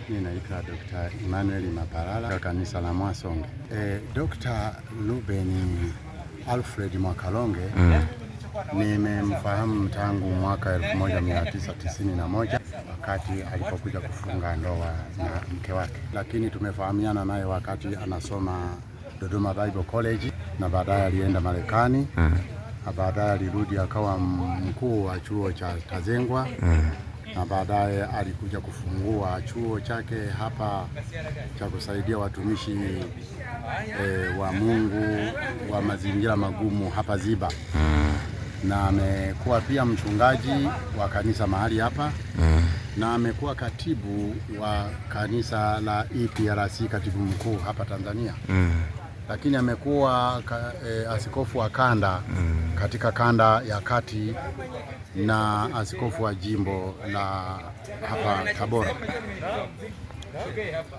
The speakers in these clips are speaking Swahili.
Ninaitwa Dr. Emmanuel Mapalala wa kanisa la Mwasonge. Dr. Ruben Alfred Mwakalonge nimemfahamu tangu mwaka 1991 wakati alipokuja kufunga ndoa na mke wake, lakini tumefahamiana naye wakati anasoma Dodoma Bible College na baadaye alienda Marekani na baadaye alirudi akawa mkuu wa chuo cha Tazengwa na baadaye alikuja kufungua chuo chake hapa cha kusaidia watumishi wa Mungu wa mazingira magumu hapa Ziba. Na amekuwa pia mchungaji wa kanisa mahali hapa na amekuwa katibu wa kanisa la EPRC, katibu mkuu hapa Tanzania. Lakini amekuwa askofu wa kanda katika kanda ya kati na askofu wa jimbo la hapa Tabora.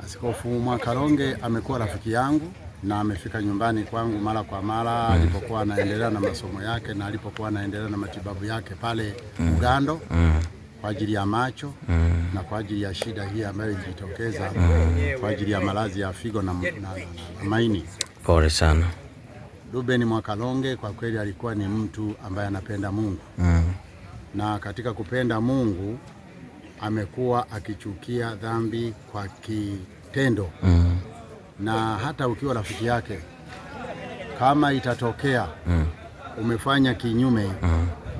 Askofu Mwakalonge amekuwa rafiki yangu na amefika nyumbani kwangu mara kwa mara alipokuwa anaendelea na masomo yake na alipokuwa anaendelea na matibabu yake pale Ugando kwa ajili ya macho na kwa ajili ya shida hii ambayo ilijitokeza kwa ajili ya maradhi ya figo na maini. Pole sana. Ruben Mwakalonge kwa kweli alikuwa ni mtu ambaye anapenda Mungu na katika kupenda Mungu amekuwa akichukia dhambi kwa kitendo na hata ukiwa rafiki yake kama itatokea umefanya kinyume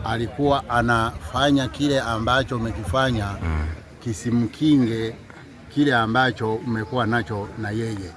alikuwa anafanya kile ambacho umekifanya kisimkinge kile ambacho umekuwa nacho na yeye.